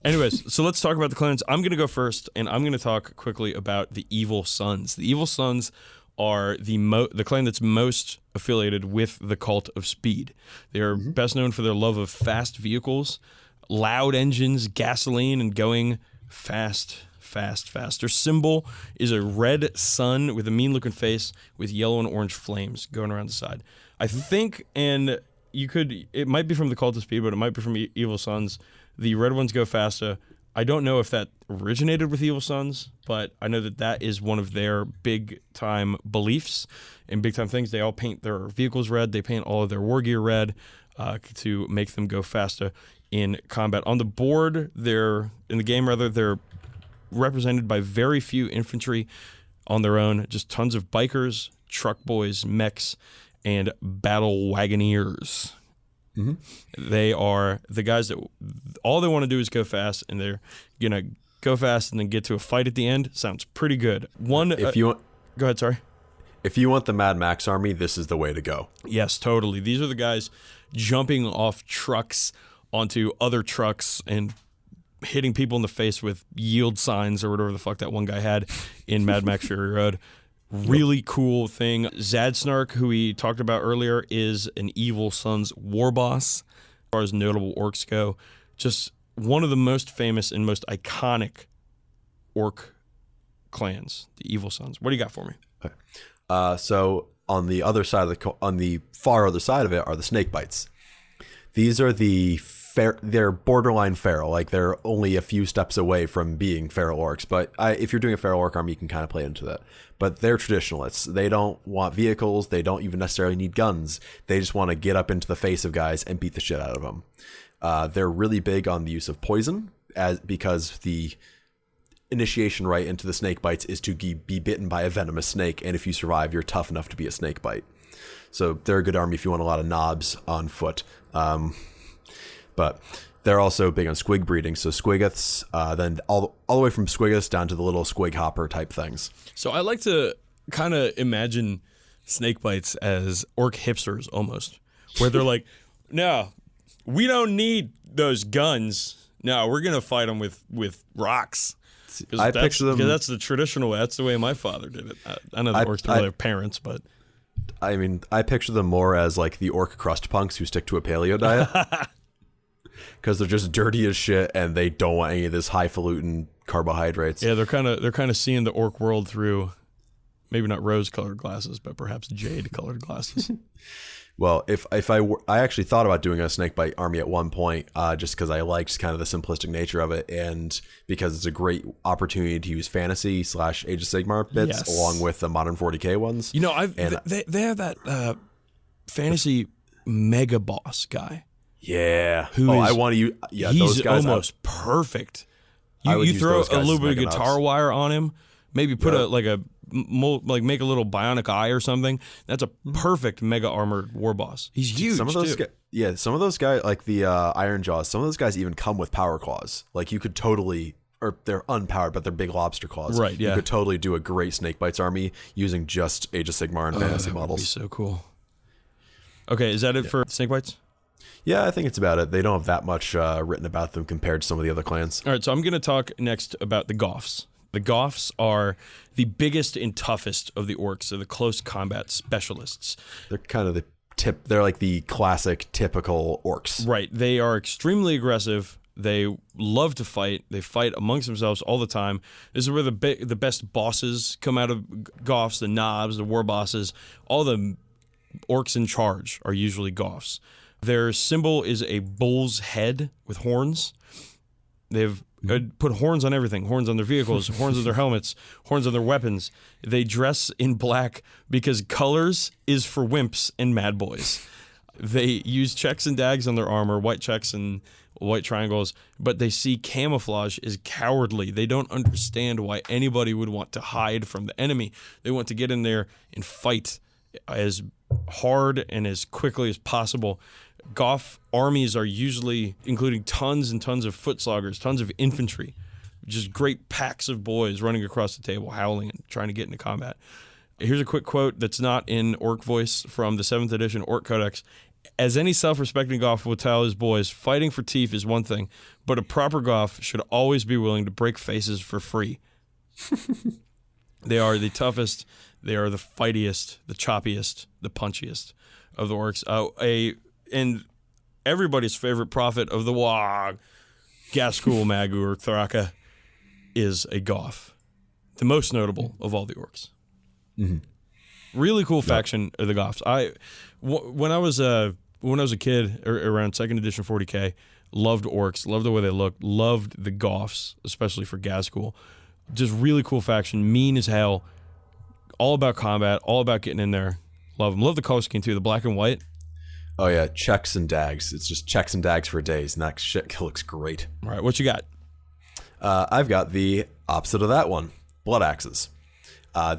Anyways, so let's talk about the clans. I'm going to go first, and I'm going to talk quickly about the Evil Sons. The Evil Sons are the clan that's most affiliated with the Cult of Speed. They are best known for their love of fast vehicles, loud engines, gasoline, and going fast. Their symbol is a red sun with a mean-looking face with yellow and orange flames going around the side. I think, and it might be from the Cult of Speed, but it might be from Evil Sons. The red ones go faster. I don't know if that originated with Evil Sons, but I know that is one of their big-time beliefs and big-time things. They all paint their vehicles red. They paint all of their war gear red to make them go faster in combat. On the board, they're represented by very few infantry on their own, just tons of bikers, truck boys, mechs, and battle wagoneers. Mm-hmm. They are the guys that all they want to do is go fast, and they're gonna go fast and then get to a fight at the end. Sounds pretty good. Go ahead. Sorry. If you want the Mad Max army, this is the way to go. Yes, totally. These are the guys jumping off trucks onto other trucks and hitting people in the face with yield signs or whatever the fuck that one guy had in Mad Max Fury Road. Really cool thing. Zadsnark, who we talked about earlier, is an Evil Sons war boss. As far as notable orcs go, just one of the most famous and most iconic orc clans, the Evil Sons. What do you got for me? So on the other side on the far other side of it are the Snakebites. These are they're borderline feral, like they're only a few steps away from being feral orcs. But if you're doing a feral orc army, you can kind of play into that. But they're traditionalists. They don't want vehicles. They don't even necessarily need guns. They just want to get up into the face of guys and beat the shit out of them. They're really big on the use of poison, because the initiation rite into the snake bites is to be bitten by a venomous snake, and if you survive, you're tough enough to be a snake bite. So they're a good army if you want a lot of knobs on foot. But they're also big on squig breeding, so squigoths, then all the way from squigoths down to the little squig hopper type things. So I like to kind of imagine snake bites as orc hipsters almost, where they're like, no, we don't need those guns. No, we're going to fight them with rocks. I picture them. Because that's the traditional way. That's the way my father did it. I know the orcs don't really have parents, but... I mean, I picture them more as like the orc crust punks who stick to a paleo diet. Because they're just dirty as shit and they don't want any of this highfalutin carbohydrates. Yeah, they're kind of seeing the orc world through maybe not rose-colored glasses, but perhaps jade-colored glasses. Well, I actually thought about doing a snakebite army at one point, just because I liked kind of the simplistic nature of it, and because it's a great opportunity to use fantasy / Age of Sigmar bits along with the modern 40k ones. You know, they have that fantasy mega boss guy. Yeah. I want to use. Yeah, he's those guys almost perfect. You throw a little bit of guitar wire on him, maybe put make a little bionic eye or something. That's a perfect mega armored war boss. He's huge. Some of those some of those guys like the Iron Jaws. Some of those guys even come with power claws. Like you could totally, or they're unpowered, but they're big lobster claws. Right. Yeah. You could totally do a great Snakebites army using just Age of Sigmar and fantasy models. That would be so cool. Okay, is that it for Snakebites? Yeah, I think it's about it. They don't have that much written about them compared to some of the other clans. All right, so I'm going to talk next about the Goths. The Goths are the biggest and toughest of the orcs. They're the close combat specialists. They're kind of they're like the classic, typical orcs. Right. They are extremely aggressive. They love to fight. They fight amongst themselves all the time. This is where the best bosses come out of Goths, the knobs, the war bosses. All the orcs in charge are usually Goths. Their symbol is a bull's head with horns. They've put horns on everything. Horns on their vehicles, horns on their helmets, horns on their weapons. They dress in black because colors is for wimps and mad boys. They use checks and dags on their armor, white checks and white triangles, but they see camouflage as cowardly. They don't understand why anybody would want to hide from the enemy. They want to get in there and fight as hard and as quickly as possible. Goth armies are usually including tons and tons of foot sloggers, tons of infantry, just great packs of boys running across the table, howling and trying to get into combat. Here's a quick quote that's not in orc voice from the 7th edition Orc Codex. As any self-respecting Goth will tell his boys, fighting for teeth is one thing, but a proper Goth should always be willing to break faces for free. They are the toughest, they are the fightiest, the choppiest, the punchiest of the orcs. And everybody's favorite prophet of the Wog, Gaskul Magur Thraka, is a Goth. The most notable of all the orcs. Mm-hmm. Really cool faction of the Goths. When I was a kid, around 2nd edition 40k, loved orcs, loved the way they looked, loved the Goths, especially for Gaskul. Just really cool faction, mean as hell, all about combat, all about getting in there. Love them. Love the color scheme too, the black and white. Oh yeah, checks and dags. It's just checks and dags for days, and that shit looks great. All right, what you got? I've got the opposite of that one, blood axes.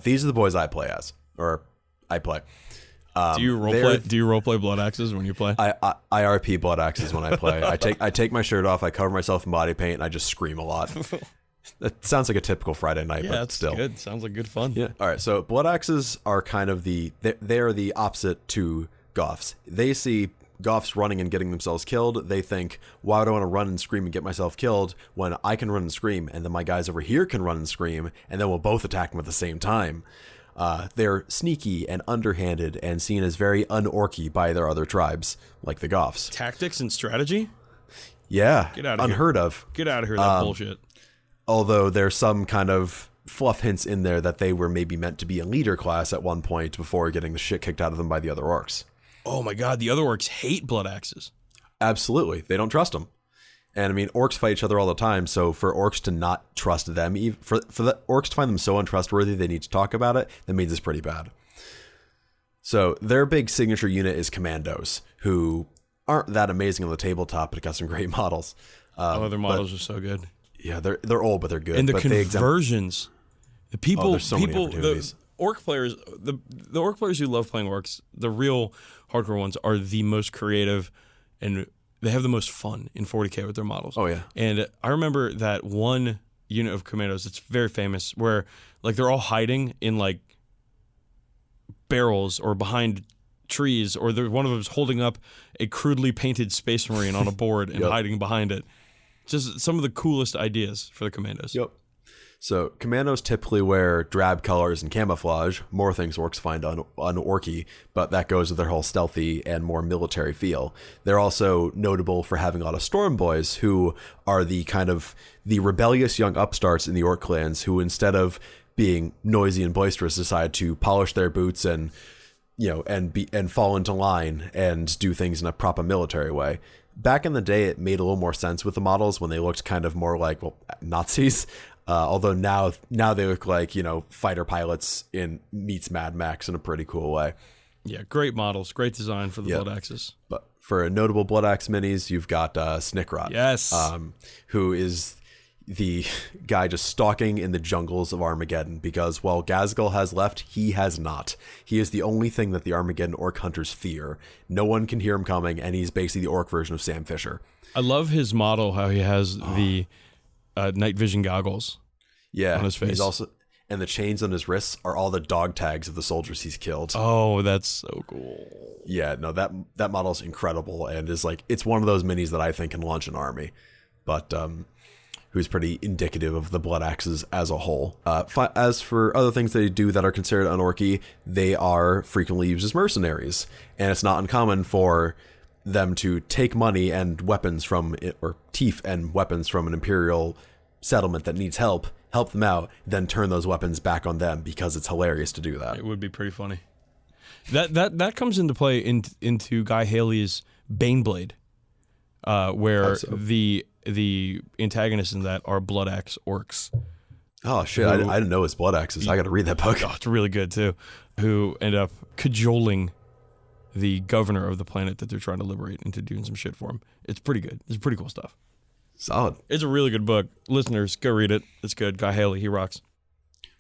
These are the boys I play as, or I play. Do you roleplay blood axes when you play? I IRP blood axes when I play. I take my shirt off, I cover myself in body paint, and I just scream a lot. That sounds like a typical Friday night, but that's still. Good. Sounds like good fun. Yeah. All right, so blood axes are kind of they're the opposite to Goths. They see Goths running and getting themselves killed. They think, why do I want to run and scream and get myself killed when I can run and scream, and then my guys over here can run and scream, and then we'll both attack them at the same time. They're sneaky and underhanded and seen as very un-orky by their other tribes, like the Goths. Tactics and strategy? Yeah. Get out of unheard here. of. Get out of here, that bullshit. Although there's some kind of fluff hints in there that they were maybe meant to be a leader class at one point before getting the shit kicked out of them by the other orcs. Oh my god, the other orcs hate blood axes. Absolutely. They don't trust them. And I mean, orcs fight each other all the time, so for orcs to not trust them, for the orcs to find them so untrustworthy they need to talk about it, that means it's pretty bad. So their big signature unit is Commandos, who aren't that amazing on the tabletop, but got some great models. Their models are so good. Yeah, they're old, but they're good. And the conversions. The people, there's so many opportunities. The orc players, the orc players who love playing orcs, the real hardcore ones, are the most creative, and they have the most fun in 40k with their models. Oh yeah. And I remember that one unit of Commandos that's very famous, where like they're all hiding in like barrels or behind trees, or one of them's holding up a crudely painted Space Marine on a board and hiding behind it. Just some of the coolest ideas for the Commandos. Yep. So Commandos typically wear drab colors and camouflage, more things Orcs find un-orky, but that goes with their whole stealthy and more military feel. They're also notable for having a lot of Storm Boys, who are the kind of the rebellious young upstarts in the Orc clans who, instead of being noisy and boisterous, decide to polish their boots and fall into line and do things in a proper military way. Back in the day, it made a little more sense with the models when they looked kind of more like, Nazis. Although now they look like, fighter pilots in meets Mad Max in a pretty cool way. Yeah, great models, great design for the Blood Axes. But for notable Blood Axe minis, you've got Snickrot. Yes. Who is the guy just stalking in the jungles of Armageddon, because while Ghazghkull has left, he has not. He is the only thing that the Armageddon Orc hunters fear. No one can hear him coming, and he's basically the Orc version of Sam Fisher. I love his model, how he has the night vision goggles. Yeah, on his face. He's also, and the chains on his wrists are all the dog tags of the soldiers he's killed. Oh, that's so cool. Yeah, no, that model's incredible, and is it's one of those minis that I think can launch an army, but who's pretty indicative of the Blood Axes as a whole. As for other things they do that are considered unorky, they are frequently used as mercenaries, and it's not uncommon for them to take money and weapons from it, or teeth and weapons from an Imperial settlement that needs help them out, then turn those weapons back on them, because it's hilarious to do that. It would be pretty funny. That comes into play into Guy Haley's Baneblade, where the antagonists in that are Blood Axe Orcs. Oh shit! I didn't know it's Blood Axes. I got to read that book. Oh, it's really good too. Who end up cajoling the governor of the planet that they're trying to liberate into doing some shit for him. It's pretty good. It's pretty cool stuff. Solid. It's a really good book. Listeners, go read it. It's good. Guy Haley, he rocks.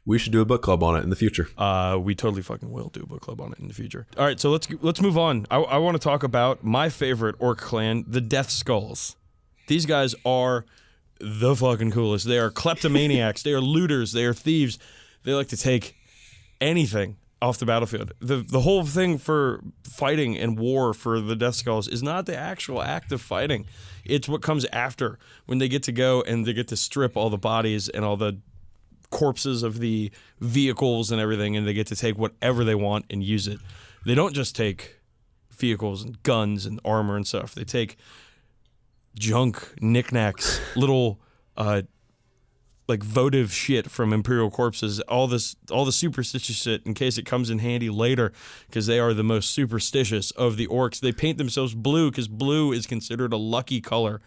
We should do a book club on it in the future. We totally fucking will do a book club on it in the future. All right, so let's move on. I want to talk about my favorite Orc clan, the Death Skulls. These guys are the fucking coolest. They are kleptomaniacs. They are looters. They are thieves. They like to take anything off the battlefield. The whole thing for fighting and war for the Death Skulls is not the actual act of fighting. It's what comes after, when they get to go and they get to strip all the bodies and all the corpses of the vehicles and everything, and they get to take whatever they want and use it. They don't just take vehicles and guns and armor and stuff. They take junk, knickknacks, little votive shit from Imperial corpses, all the superstitious shit in case it comes in handy later, because they are the most superstitious of the Orcs. They paint themselves blue because blue is considered a lucky color.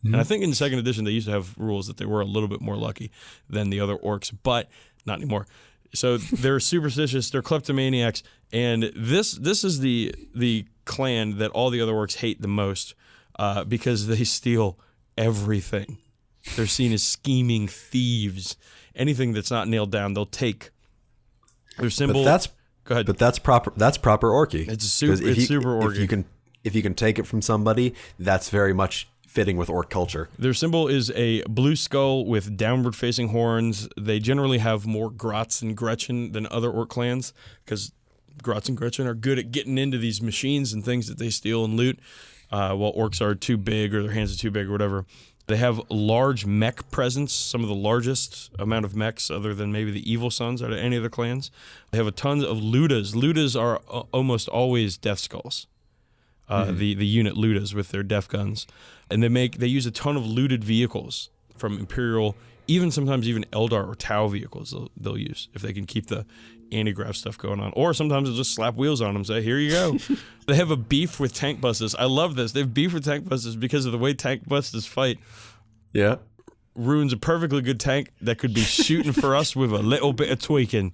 Mm-hmm. And I think in the second edition they used to have rules that they were a little bit more lucky than the other Orcs, but not anymore. So they're superstitious, they're kleptomaniacs, and this is the clan that all the other Orcs hate the most, because they steal everything. They're seen as scheming thieves. Anything that's not nailed down, they'll take. Their symbol. Go ahead. But that's proper. That's proper orky. It's super orky. If you can take it from somebody, that's very much fitting with Orc culture. Their symbol is a blue skull with downward-facing horns. They generally have more Grots and Gretchen than other Orc clans, because Grots and Gretchen are good at getting into these machines and things that they steal and loot, while Orcs are too big, or their hands are too big or whatever. They have large mech presence, some of the largest amount of mechs other than maybe the Evil Sons out of any of the clans. They have a ton of Ludas. Ludas are almost always Death Skulls. The unit Ludas with their def guns. And they use a ton of looted vehicles from Imperial, sometimes even Eldar or Tau vehicles they'll use if they can keep the anti-grav stuff going on. Or sometimes they'll just slap wheels on them and say, here you go. They have a beef with tank busters. I love this. They have beef with tank busters because of the way tank busters fight. Yeah. Ruins a perfectly good tank that could be shooting for us with a little bit of tweaking.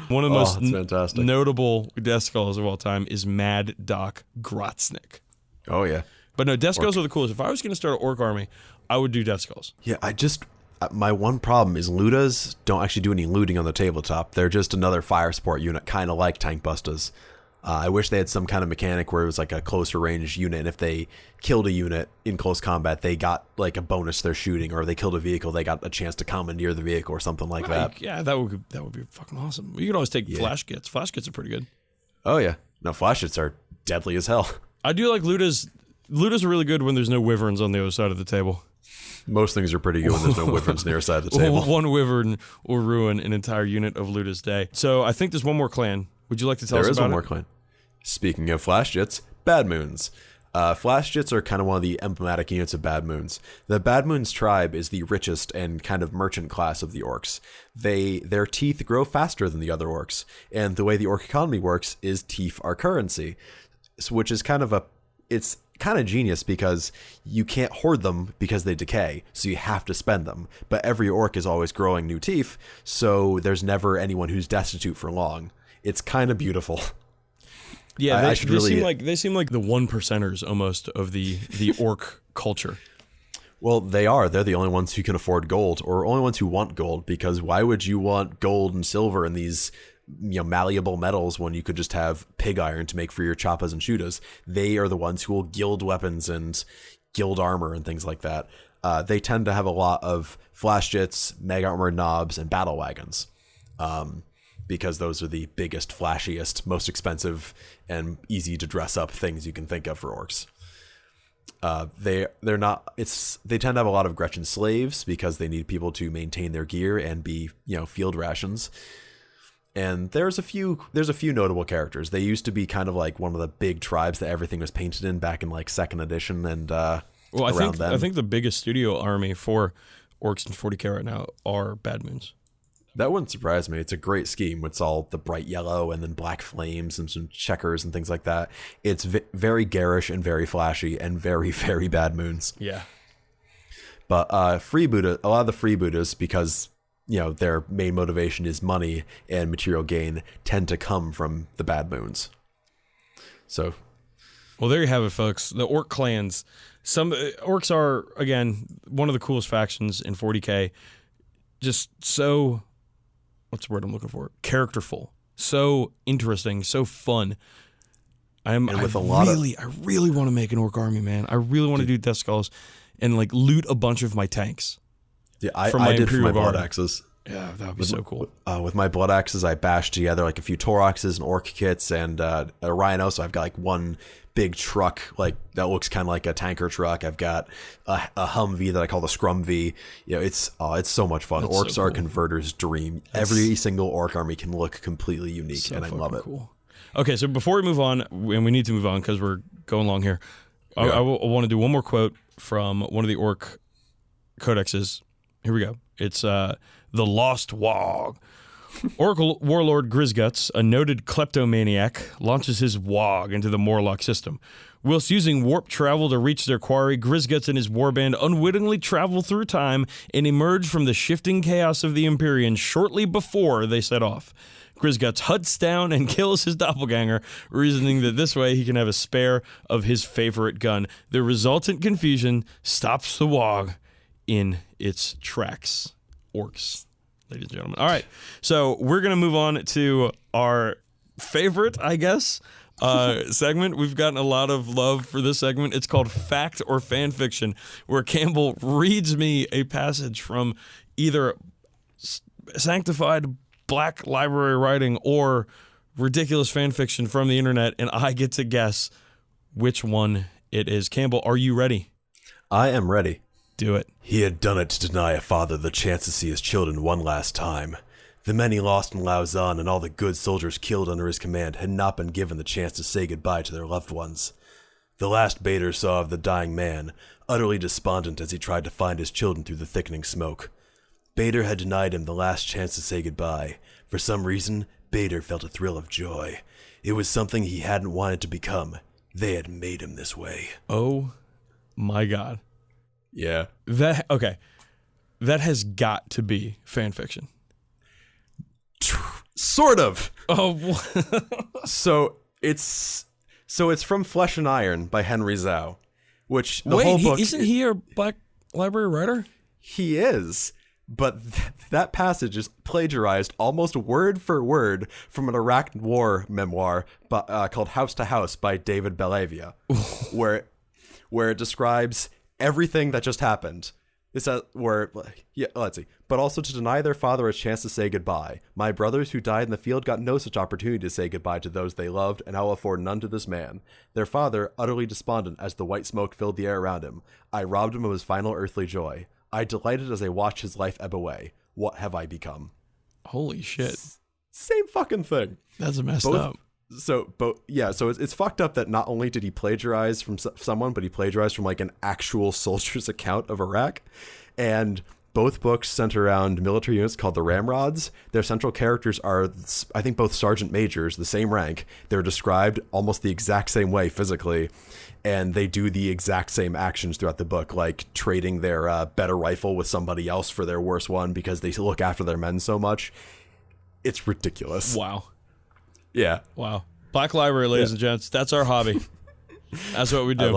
One of the most notable Death Skulls of all time is Mad Doc Grotznik. Oh, yeah. But no, Death Skulls are the coolest. If I was going to start an Orc army, I would do Death Skulls. Yeah, my one problem is Ludas don't actually do any looting on the tabletop. They're just another fire support unit, kind of like tank busters. I wish they had some kind of mechanic where it was like a closer range unit, and if they killed a unit in close combat, they got like a bonus to their shooting, or they killed a vehicle, they got a chance to commandeer the vehicle or something like that. Yeah, that would be fucking awesome. You could always take Flashjits. Flashjits are pretty good. Oh yeah, no, Flashjits are deadly as hell. I do like Ludas. Ludas are really good when there's no wyverns on the other side of the table. Most things are pretty good when there's no wyverns near side of the table. One wyvern will ruin an entire unit of Luda's day. So I think there's one more clan. Would you like to tell us about it? There is one more clan. Speaking of Flashjits, Bad Moons. Flashjits are kind of one of the emblematic units of Bad Moons. The Bad Moons tribe is the richest and kind of merchant class of the Orcs. Their teeth grow faster than the other Orcs, and the way the Orc economy works is teeth are currency, which is it's kind of genius because you can't hoard them because they decay, so you have to spend them. But every Orc is always growing new teeth, so there's never anyone who's destitute for long. It's kind of beautiful. Yeah, they seem like the 1%ers almost of the orc culture. Well, they are. They're the only ones who can afford gold, or only ones who want gold, because why would you want gold and silver and these malleable metals when you could just have pig iron to make for your choppas and shootas? They are the ones who will gild weapons and gild armor and things like that. They tend to have a lot of flashjits, mega armored knobs, and battle wagons. Because those are the biggest, flashiest, most expensive, and easy to dress up things you can think of for orcs. They tend to have a lot of Gretchen slaves because they need people to maintain their gear and be, field rations. And there's a few notable characters. They used to be kind of like one of the big tribes that everything was painted in back in like 2nd edition and I think the biggest studio army for orcs in 40k right now are Bad Moons. That wouldn't surprise me. It's a great scheme. It's all the bright yellow and then black flames and some checkers and things like that. It's very garish and very flashy and very, very Bad Moons. Yeah. But a lot of the freebooters, because their main motivation is money and material gain, tend to come from the Bad Moons. So, well, there you have it, folks. The orc clans. Some orcs are, again, one of the coolest factions in 40k. Just so, what's the word I'm looking for? Characterful. So interesting. So fun. I really want to make an orc army, man. I really want to do Death Skulls and like loot a bunch of my tanks. Yeah, I did for my blood axes. Yeah, that would be so cool. With my blood axes, I bashed together like a few Toroxes and orc kits and a rhino. So I've got like one big truck like that looks kind of like a tanker truck. I've got a Humvee that I call the Scrum V. It's so much fun. Orcs are a converter's dream. Every single orc army can look completely unique, and I love it. Cool. Okay, so before we move on, and we need to move on because we're going long here, I want to do one more quote from one of the orc codexes. Here we go. It's The Lost Wog. Orc warlord Grizguts, a noted kleptomaniac, launches his wog into the Morlock system. Whilst using warp travel to reach their quarry, Grizguts and his warband unwittingly travel through time and emerge from the shifting chaos of the Empyrean shortly before they set off. Grizguts huts down and kills his doppelganger, reasoning that this way he can have a spare of his favorite gun. The resultant confusion stops the wog in its tracks. Orcs, ladies and gentlemen. All right, so we're going to move on to our favorite, I guess, segment. We've gotten a lot of love for this segment. It's called Fact or Fan Fiction, where Campbell reads me a passage from either sanctified black library writing or ridiculous fan fiction from the internet, and I get to guess which one it is. Campbell, are you ready? I am ready. Do it. He had done it to deny a father the chance to see his children one last time. The men he lost in Lauzon and all the good soldiers killed under his command had not been given the chance to say goodbye to their loved ones. The last Bader saw of the dying man, utterly despondent as he tried to find his children through the thickening smoke. Bader had denied him the last chance to say goodbye. For some reason, Bader felt a thrill of joy. It was something he hadn't wanted to become. They had made him this way. Oh my God. Yeah. That has got to be fan fiction. Sort of. Oh. So it's from Flesh and Iron by Henry Zhao, which the whole book isn't he a black library writer? He is. But that passage is plagiarized almost word for word from an Iraq War memoir called House to House by David Bellavia, where it describes everything that just happened. It's let's see. But also to deny their father a chance to say goodbye. My brothers who died in the field got no such opportunity to say goodbye to those they loved, and I will afford none to this man. Their father, utterly despondent as the white smoke filled the air around him. I robbed him of his final earthly joy. I delighted as I watched his life ebb away. What have I become? Holy shit. Same fucking thing. That's messed up. So it's fucked up that not only did he plagiarize from someone, but he plagiarized from like an actual soldier's account of Iraq. And both books center around military units called the Ramrods. Their central characters are, I think, both sergeant majors, the same rank. They're described almost the exact same way physically, and they do the exact same actions throughout the book, like trading their better rifle with somebody else for their worse one because they look after their men so much. It's ridiculous. Wow. Yeah. Wow. Black Library, ladies and gents. That's our hobby. That's what we do. I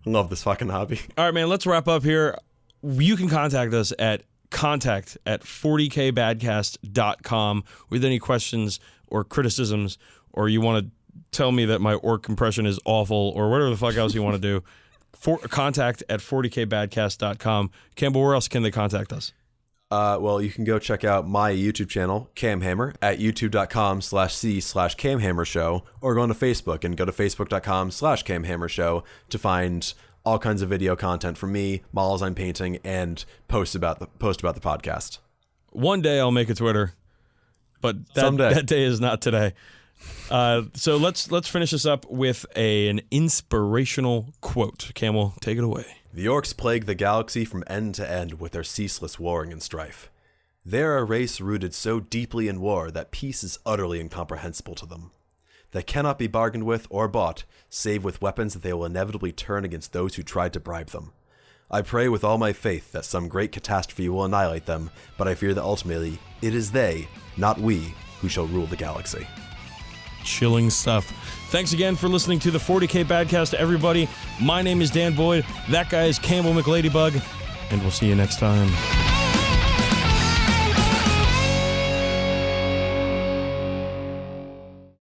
love this fucking hobby. All right, man, let's wrap up here. You can contact us at contact@40kbadcast.com with any questions or criticisms, or you want to tell me that my orc impression is awful, or whatever the fuck else you want to do. Contact@40kbadcast.com. Campbell, where else can they contact us? Well, you can go check out my YouTube channel, Camhammer, at youtube.com/c/camhammershow, or go on to Facebook and go to facebook.com/camhammershow to find all kinds of video content from me, models I'm painting, and post about the podcast. One day I'll make a Twitter, but that day is not today. So let's finish this up with an inspirational quote. Camel, take it away. The Orcs plague the galaxy from end to end with their ceaseless warring and strife. They're a race rooted so deeply in war that peace is utterly incomprehensible to them. They cannot be bargained with or bought, save with weapons that they will inevitably turn against those who tried to bribe them. I pray with all my faith that some great catastrophe will annihilate them, but I fear that ultimately it is they, not we, who shall rule the galaxy. Chilling stuff. Thanks again for listening to the 40k Badcast, everybody. My name is Dan Boyd. That guy is Campbell McLadybug, and we'll see you next time.